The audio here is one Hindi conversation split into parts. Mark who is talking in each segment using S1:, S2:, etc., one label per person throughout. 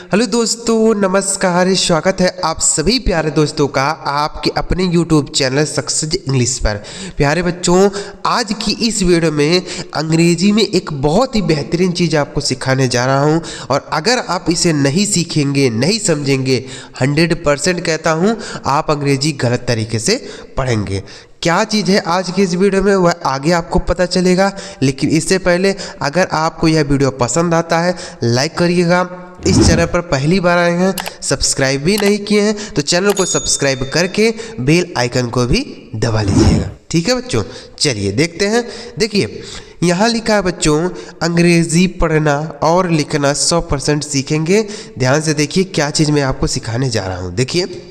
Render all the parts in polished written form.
S1: हेलो दोस्तों, नमस्कार। स्वागत है आप सभी प्यारे दोस्तों का आपके अपने YouTube चैनल सक्सेस इंग्लिश पर। प्यारे बच्चों, आज की इस वीडियो में अंग्रेजी में एक बहुत ही बेहतरीन चीज़ आपको सिखाने जा रहा हूं, और अगर आप इसे नहीं सीखेंगे, नहीं समझेंगे, 100% कहता हूं आप अंग्रेजी गलत तरीके से पढ़ेंगे। क्या चीज़ है आज की इस वीडियो में वह आगे आपको पता चलेगा। लेकिन इससे पहले अगर आपको यह वीडियो पसंद आता है लाइक करिएगा। इस चैनल पर पहली बार आए हैं, सब्सक्राइब भी नहीं किए हैं तो चैनल को सब्सक्राइब करके बेल आइकन को भी दबा लीजिएगा। ठीक है बच्चों, चलिए देखते हैं। देखिए यहाँ लिखा है बच्चों, अंग्रेजी पढ़ना और लिखना 100% सीखेंगे। ध्यान से देखिए क्या चीज़ मैं आपको सिखाने जा रहा हूँ। देखिए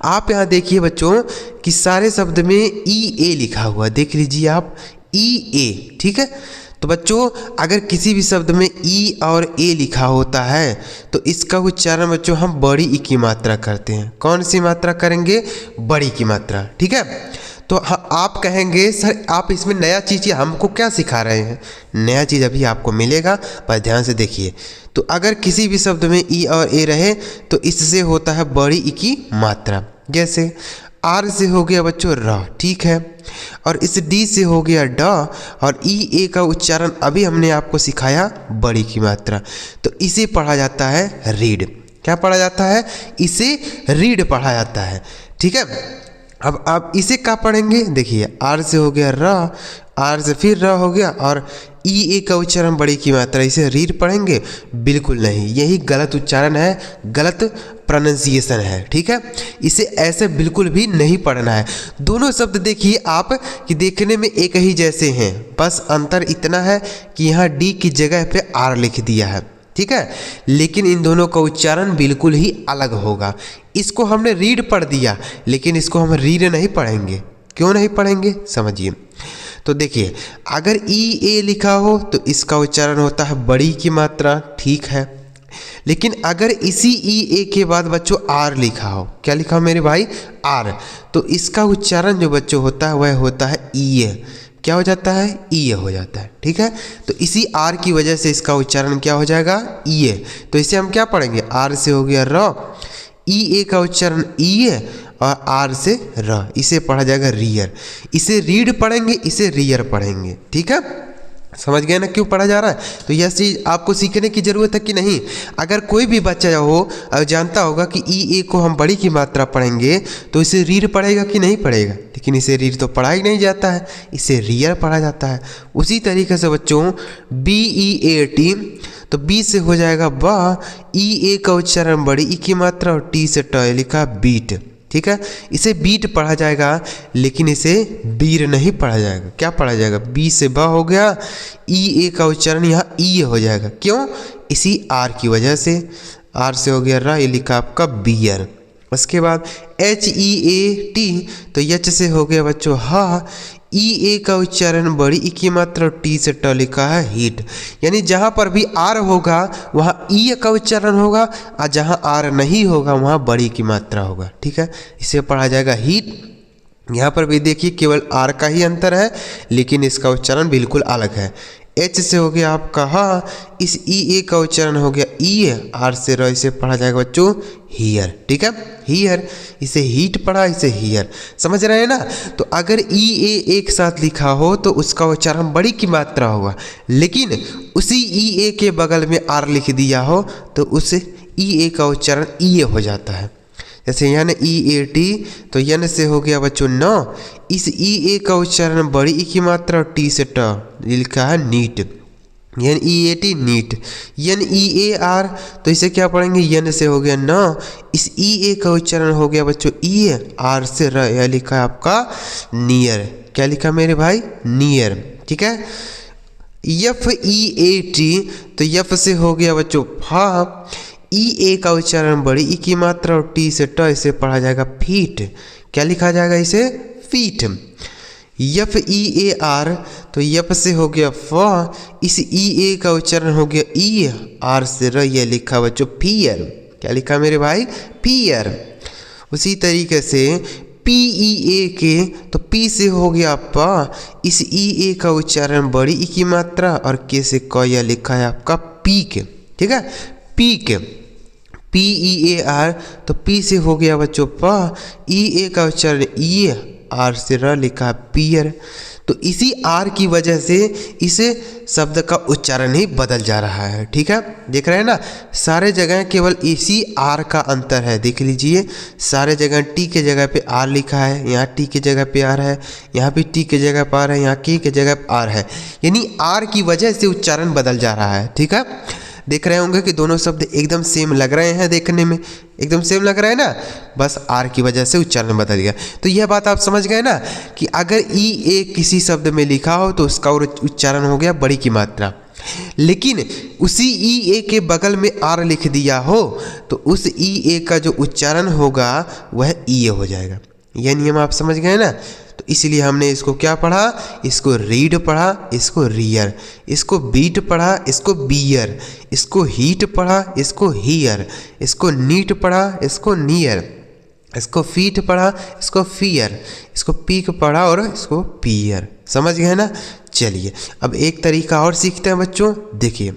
S1: आप यहाँ देखिए बच्चों कि सारे शब्द में EA लिखा हुआ, देख लीजिए आप, EA। ठीक है, तो बच्चों अगर किसी भी शब्द में E और A लिखा होता है तो इसका उच्चारण बच्चों हम बड़ी ई की मात्रा करते हैं। कौन सी मात्रा करेंगे? बड़ी की मात्रा। ठीक है, तो आप कहेंगे सर आप इसमें नया चीज़ हमको क्या सिखा रहे हैं? नया चीज़ अभी आपको मिलेगा, पर ध्यान से देखिए। तो अगर किसी भी शब्द में E और A रहे तो इससे होता है बड़ी ई की मात्रा। जैसे R से हो गया बच्चों र, ठीक है, और इस D से हो गया ड, और EA का उच्चारण अभी हमने आपको सिखाया बड़ी की मात्रा। तो इसे पढ़ा जाता है रीड। क्या पढ़ा जाता है? इसे रीड पढ़ा जाता है। ठीक है, अब आप इसे क्या पढ़ेंगे? देखिए R से हो गया र, R से फिर र हो गया, और EA का उच्चारण बड़ी की मात्रा, इसे रीड पढ़ेंगे? बिल्कुल नहीं, यही गलत उच्चारण है, गलत प्रोनाउंसिएशन है। ठीक है, इसे ऐसे बिल्कुल भी नहीं पढ़ना है। दोनों शब्द देखिए आप कि देखने में एक ही जैसे हैं, बस अंतर इतना है कि यहाँ D की जगह पे R लिख दिया है। ठीक है, लेकिन इन दोनों का उच्चारण बिल्कुल ही अलग होगा। इसको हमने रीड पढ़ दिया, लेकिन इसको हम रीड नहीं पढ़ेंगे। क्यों नहीं पढ़ेंगे समझिए। तो देखिए अगर EA लिखा हो तो इसका उच्चारण होता है बड़ी की मात्रा, ठीक है, लेकिन अगर इसी EA के बाद बच्चों R लिखा हो, क्या लिखा हो मेरे भाई? R, तो इसका उच्चारण जो बच्चों होता है वह होता है EA। क्या हो जाता है? EA हो जाता है। ठीक है, तो इसी R की वजह से इसका उच्चारण क्या हो जाएगा? EA। तो इसे हम क्या पढ़ेंगे? R से हो गया र, EA का उच्चारण EA, और R से र, इसे पढ़ा जाएगा रियर। इसे रीड पढ़ेंगे, इसे रियर पढ़ेंगे। ठीक है, समझ गए ना क्यों पढ़ा जा रहा है? तो यह चीज़ आपको सीखने की ज़रूरत है कि नहीं? अगर कोई भी बच्चा हो और जानता होगा कि EA को हम बड़ी की मात्रा पढ़ेंगे तो इसे रीड पढ़ेगा कि नहीं पढ़ेगा? लेकिन इसे रीड तो पढ़ा ही नहीं जाता है, इसे रियर पढ़ा जाता है। उसी तरीके से बच्चों BEAT, तो B से हो जाएगा ब, EA का उच्चारण बड़ी ई की मात्रा, और T से ट लिखा बीट। ठीक है, इसे बीट पढ़ा जाएगा, लेकिन इसे बीर नहीं पढ़ा जाएगा। क्या पढ़ा जाएगा? B से ब हो गया, EA का उच्चारण यहाँ E हो जाएगा। क्यों? इसी R की वजह से। R से हो गया र, ये लिखा आपका बियर। उसके बाद HEAT, तो H से हो गया बच्चों हा, EA का उच्चारण बड़ी ई की मात्रा, और T से ट लिखा है हीट। यानी जहाँ पर भी R होगा वहाँ E का उच्चारण होगा, और जहाँ R नहीं होगा वहाँ बड़ी की मात्रा होगा। ठीक है, इसे पढ़ा जाएगा हीट। यहाँ पर भी देखिए केवल R का ही अंतर है, लेकिन इसका उच्चारण बिल्कुल अलग है। H से हो गया आपका हा, इस EA का उच्चारण हो गया E, R से र, इसे पढ़ा जाएगा बच्चों हियर। ठीक है, हियर, इसे हीट पढ़ा, इसे हियर। समझ रहे हैं ना? तो अगर EA एक साथ लिखा हो तो उसका उच्चारण बड़ी की मात्रा होगा, लेकिन उसी EA के बगल में R लिख दिया हो तो उस EA का उच्चारण EA हो जाता है। जैसे यहाँ EAT, तो यन से हो गया बच्चों न, इस EA का उच्चारण बड़ी ई की मात्रा, और T से ट लिखा है नीट। NEAT NEET. NEAR, तो इसे क्या पढ़ेंगे? यन से हो गया न, इस EA का उच्चारण हो गया बच्चों E, R से र, यह लिखा है आपका नियर। क्या लिखा मेरे भाई? नियर। ठीक है, FEAT, तो F से हो गया बच्चों फा, EA का उच्चारण बड़ी ई की मात्रा, और T से ट, इसे पढ़ा जाएगा फीट। क्या लिखा जाएगा इसे? फीट। FEAR, तो F से हो गया फ, इस EA का उच्चारण हो गया E, R से र, यह लिखा बच्चों फियर। क्या लिखा मेरे भाई? फियर। उसी तरीके से PEA, तो P से हो गया प, इस EA का उच्चारण बड़ी ई की मात्रा, और K से क, यह लिखा है आपका पीक। ठीक है, पीक। PEAR, तो P से हो गया बच्चों प, EA का उच्चारण ई, R से र लिखा है पियर। तो इसी R की वजह से इस शब्द का उच्चारण ही बदल जा रहा है। ठीक है, देख रहे हैं ना, सारे जगह केवल इसी R का अंतर है। देख लीजिए, सारे जगह T के जगह पे R लिखा है, यहाँ T के जगह पे R है, यहाँ भी T के जगह पर R है, यहाँ K के जगह पे R है, यानी R की वजह से उच्चारण बदल जा रहा है। ठीक है, देख रहे होंगे कि दोनों शब्द एकदम सेम लग रहे हैं, देखने में एकदम सेम लग रहा है ना, बस R की वजह से उच्चारण बदल गया। तो यह बात आप समझ गए ना कि अगर EA किसी शब्द में लिखा हो तो उसका उच्चारण हो गया बड़ी की मात्रा, लेकिन उसी EA के बगल में R लिख दिया हो तो उस EA का जो उच्चारण होगा वह EA हो जाएगा। यह नियम आप समझ गए ना। तो इसलिए हमने इसको क्या पढ़ा, इसको रीड पढ़ा, इसको रियर, इसको बीट पढ़ा, इसको बियर, इसको हीट पढ़ा, इसको हियर, इसको नीट पढ़ा, इसको नियर, इसको फीट पढ़ा, इसको फियर, इसको पीक पढ़ा और इसको पियर। समझ गए ना। चलिए अब एक तरीका और सीखते हैं बच्चों। देखिए,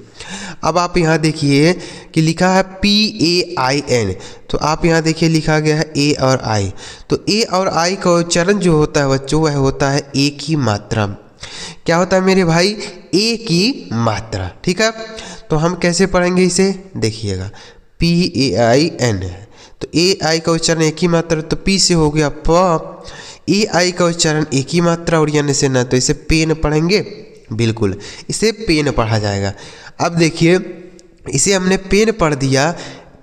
S1: अब आप यहाँ देखिए कि लिखा है PAIN, तो आप यहाँ देखिए लिखा गया है A और I। तो A और I का उच्चारण जो होता है बच्चों वह होता है A की मात्रा। क्या होता है मेरे भाई, A की मात्रा। ठीक है, तो हम कैसे पढ़ेंगे इसे, देखिएगा PAIN है, तो AI का उच्चारण एक ही मात्रा, तो P से हो गया प, AI का उच्चारण एक ही मात्रा और यानी से ना, तो इसे पेन पढ़ेंगे, बिल्कुल इसे पेन पढ़ा जाएगा। अब देखिए, इसे हमने पेन पढ़ दिया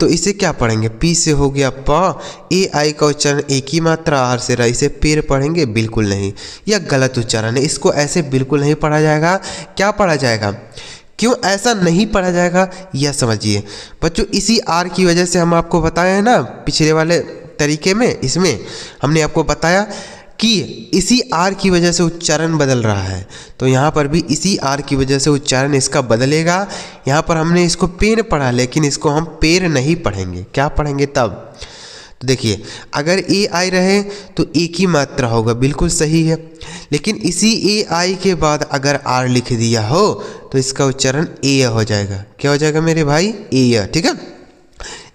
S1: तो इसे क्या पढ़ेंगे, P से हो गया प, AI का उच्चारण एक ही मात्रा, R से रा, इसे पेर पढ़ेंगे, बिल्कुल नहीं, यह गलत उच्चारण है, इसको ऐसे बिल्कुल नहीं पढ़ा जाएगा। क्या पढ़ा जाएगा, क्यों ऐसा नहीं पढ़ा जाएगा यह समझिए बच्चों। इसी R की वजह से हम आपको बताए हैं ना पिछले वाले तरीके में, इसमें हमने आपको बताया कि इसी R की वजह से उच्चारण बदल रहा है, तो यहाँ पर भी इसी R की वजह से उच्चारण इसका बदलेगा। यहाँ पर हमने इसको पेन पढ़ा, लेकिन इसको हम पेर नहीं पढ़ेंगे, क्या पढ़ेंगे तब। तो देखिए, अगर AI रहे तो एक ही मात्रा होगा, बिल्कुल सही है, लेकिन इसी AI के बाद अगर R लिख दिया हो तो इसका उच्चारण A हो जाएगा। क्या हो जाएगा मेरे भाई, A। ठीक है,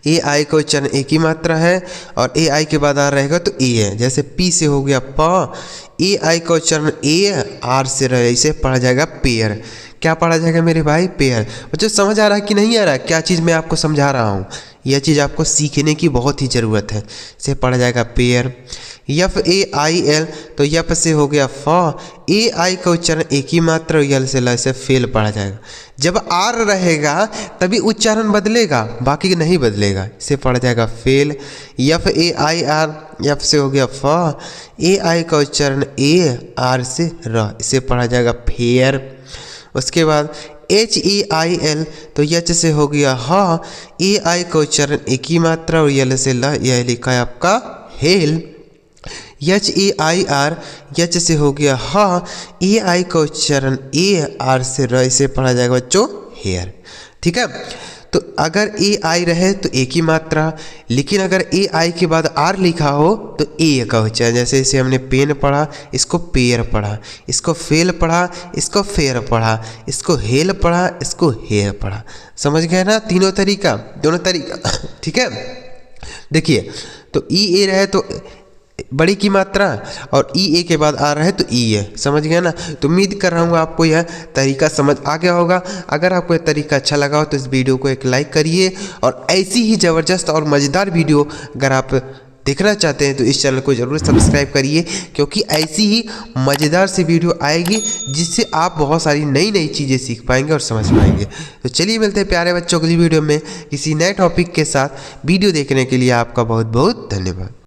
S1: AI का उच्चारण एक ही मात्रा है और AI के बाद R रहेगा तो A है। जैसे P से हो गया प, AI का उच्चारण A, R से रहे, इसे पढ़ा जाएगा पेयर। क्या पढ़ा जाएगा मेरे भाई, पेयर। बच्चों समझ आ रहा है कि नहीं आ रहा है, क्या चीज़ मैं आपको समझा रहा हूँ, यह चीज़ आपको सीखने की बहुत ही ज़रूरत है। इसे पढ़ा जाएगा पेयर। FAIL, तो यफ से हो गया फ, AI का उच्चारण एक ही मात्रा, यल से ला, इसे फेल पढ़ा जाएगा। जब R रहेगा तभी उच्चारण बदलेगा, बाकी नहीं बदलेगा, इसे पढ़ा जाएगा फेल। FAIR, यफ से हो गया फ, AI का उच्चारण A, R से र, इसे पढ़ा जाएगा फेयर। उसके बाद HAIL, तो यच से हो गया ह, AI का उच्चारण एक ही मात्रा और यल से ल, यह लिखा है आपका हेल। HAIR, यच से हो गया ह, AI का उच्चारण A, R से र, इसे पढ़ा जाएगा बच्चों हेयर। ठीक है, तो अगर AI रहे तो एक ही मात्रा, लेकिन अगर AI के बाद R लिखा हो तो A का उच्चारण, जैसे इसे हमने पेन पढ़ा, इसको पेयर पढ़ा, इसको फेल पढ़ा, इसको फेयर पढ़ा, इसको हेल पढ़ा, इसको हेयर पढ़ा। समझ गए ना, तीनों तरीका, दोनों तरीका। ठीक है, देखिए, तो EA रहे तो बड़ी की मात्रा और EA के बाद आ रहा है तो E है। समझ गया ना। तो उम्मीद कर रहा हूँ आपको यह तरीका समझ आ गया होगा। अगर आपको यह तरीका अच्छा लगा हो तो इस वीडियो को एक लाइक करिए, और ऐसी ही ज़बरदस्त और मज़ेदार वीडियो अगर आप देखना चाहते हैं तो इस चैनल को ज़रूर सब्सक्राइब करिए, क्योंकि ऐसी ही मज़ेदार सी वीडियो आएगी जिससे आप बहुत सारी नई नई चीज़ें सीख पाएंगे और समझ पाएंगे। तो चलिए मिलते हैं प्यारे बच्चों अगली वीडियो में किसी नए टॉपिक के साथ। वीडियो देखने के लिए आपका बहुत बहुत धन्यवाद।